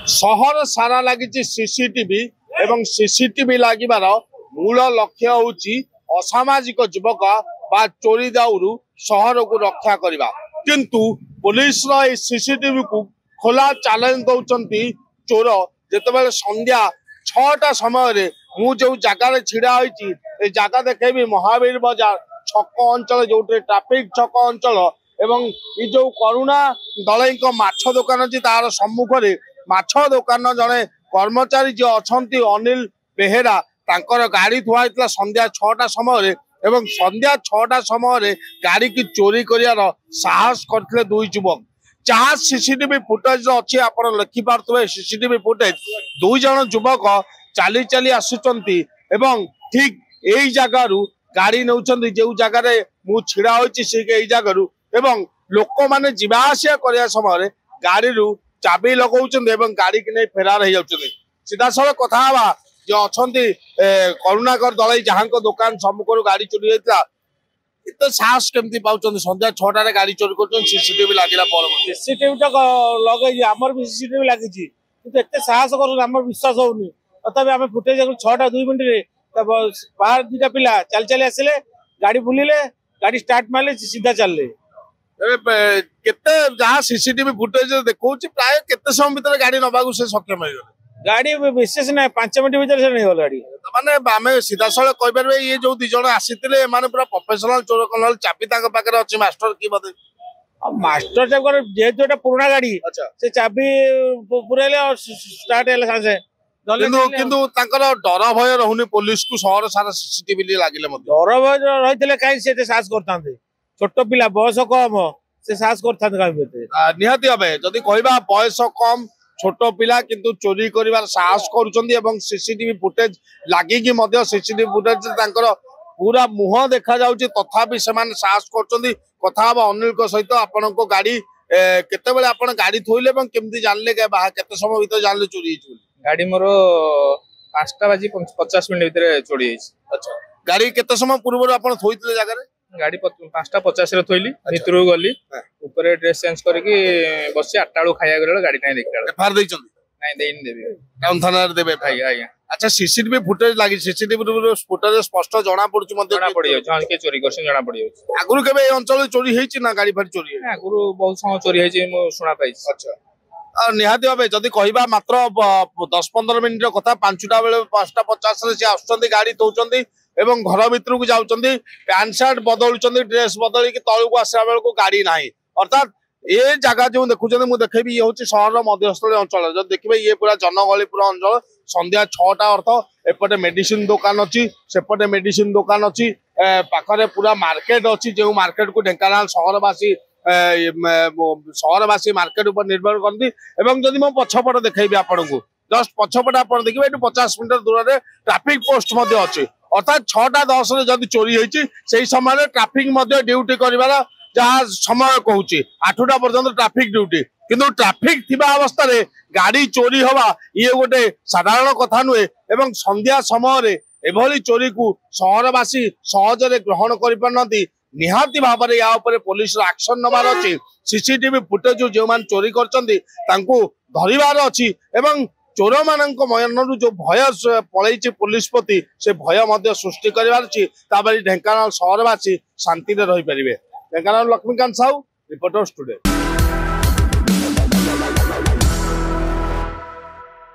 सहर सारा लगी सीसीटीवी एवं सीसीटीवी लगिबार मूल लक्ष्य होची असामाजिक युवक बा चोरी दाउरु सहर को रक्षा करबा किंतु पुलिस रो सीसीटीवी को खोला चैलेंज दौरान चोर जिते संध्या 6टा समय मु जो जगार छिड़ा होती जगह देखेबी महावीर बाजार छक अंचल जो ट्राफिक छक अंचल एवं ये जो करुणा दलई माछ दुकान अच्छी तार सम्मुख में माछ दुकान जड़े कर्मचारी जो अच्छा अनिल बेहेरा तांकर गाड़ी थुआ संध्या 6टा समय एवं संध्या 6टा समय गाड़ी की चोरी कर साहस करते दुई युवक जहाँ सीसीटीवी फुटेज अच्छी आप लिखिपे सीसीटीवी फुटेज दुई जन युवक चाली चाली आसुचंती एवं ठीक यही जगार गाड़ी नौ जो जगार मु छिड़ा होती से जगार एवं लोक माने जीवा आसिया करने समय गाड़ी चाबी लगाउछन गाड़ी की नहीं फेरार हो सीधा साल कथा जो अच्छा करुणाकर दलई जहाँ दुकान सम्मुख गाड़ी चोरी होता एत साहस केमती पाउछन संध्या 6टार गाड़ी चोरी कर सीसीटीवी लगिला सीसीटीवी तो लगे आमर भी सीसीटीवी लगी एत साहस कर विश्वास होनी तथापि आम फुटेज 6टा 2 मिनट बाहर 2टा पिला चल चल आसिले गाड़ी बुलिले गाड़ी स्टार्ट मारे सीधा चलले केते जहाँ सीसीटीवी फुटेज देखो प्राय केते समय भीतर गाड़ी नबा से सक्षम हो गाड़ी विशेष ना 5 मिनट भीतर से नहीं गाड़ी माने आम सीधा साल कहीपर ये जो 2 जन आसीते पूरा प्रोफेशनल चोर कल चाबी पाखे अच्छी मास्टर की बोधे मास्टर चाबी जेहेतु पुराना गाड़ी से चाबी पुरैले स्टार्ट है किंतु डर भय रहुनी पुलिस को सहर सारा सीसीटीवी लगिले डर भय रही कहीं से साहस करते छोट पिला बयस कम से साहस करते निहाती भावे जदि कहबा बयस कम छोट पिला किंतु चोरी करिवार साहस करुछंदी सीसीटीवी फुटेज लागिकी सीसीटीवी फुटेज पूरा मुह देखा जाउची तथापि सेमान साहस करछंदी कथा अनिल सहित आपण को गाड़ी केते बेले आपण गाड़ी थोइले केमती जानले केते समय भीतर जानले चोरी होई गाड़ी मोर 5टा बाजी 50 मिनट भीतर चोरी होई अच्छा गाड़ी केते समय पूर्व आपण थोइतले जगह रे गाड़ी 5टा 50 रे थोइली भीतर गली ऊपर ड्रेस चेंज करके बसी 8टा बेलू खाया गले गाड़ी नै देखला एफआर दैछन नै देइन देबे टाउन थाना रे देबे भाई आज्ञा अच्छा सीसीटीवी फुटेज लागी सीसीटीवी फुटेज स्पष्ट जना पड़छ मध्ये जना पड़ियो जन के चोरी करछ जना पड़ियो आगुरु केबे अंचल चोरी हेछि ना गाड़ी फाड़ी चोरी आगुरु बहुत समय चोरी हेछि मो सुना पाई अच्छा निहाती भावे जदि कहबा मात्र 10-15 मिनिट कथा 5टा बेले 5:50 रे से आछंती गाड़ी दउचंती एवं घर भीतर को जाउचंती पैंट शर्ट बदलुचंती ड्रेस बदली कि तळु को आसरा बेल को गाड़ी नाही अर्थात ये जगह जो देखुचंती मु देखेबी ये होची शहर मध्यस्थल अंचल जब देखिबे ये पूरा जनगहली पूरा अंचल संध्या 6टा अर्थ एपटे मेडिसिन दुकान अच्छी सेपटे मेडिसिन दुकान अच्छी पाखरे पूरा मार्केट अच्छी जो मार्केट को ढेंकानाल सहरवासी मार्केट ऊपर निर्भर करती जदि मो पछपट देखी आपन को जस्ट पछपट आप देखिए 50 मीटर दूर में ट्राफिक पोस्ट अच्छी अर्थात 6:10 जदि चोरी होती से समय ट्राफिक ड्यूटी कर जहाँ समय कहूँ 8टा पर्यंत ट्राफिक ड्यूटी किंतु ट्राफिक थिबा अवस्था रे गाड़ी चोरी हवा ये गोटे साधारण कथा नुहे एवं संध्या समय एभली चोरी को सहरवासी सहजरे ग्रहण कर पारती निहाती भाव में या पुलिस एक्शन नबार अच्छी सीसीटीवी फुटेज जो मान चोरी करछंती तांको धरिबार अच्छी एवं चोर मान मन जो भय पलैछि पुलिस प्रति से भय सृष्टि करार अच्छी ढेंकानाल सहरवासी शांति रही पारे ढेंकानाल लक्ष्मीकांत साहू रिपोर्टर्स टुडे।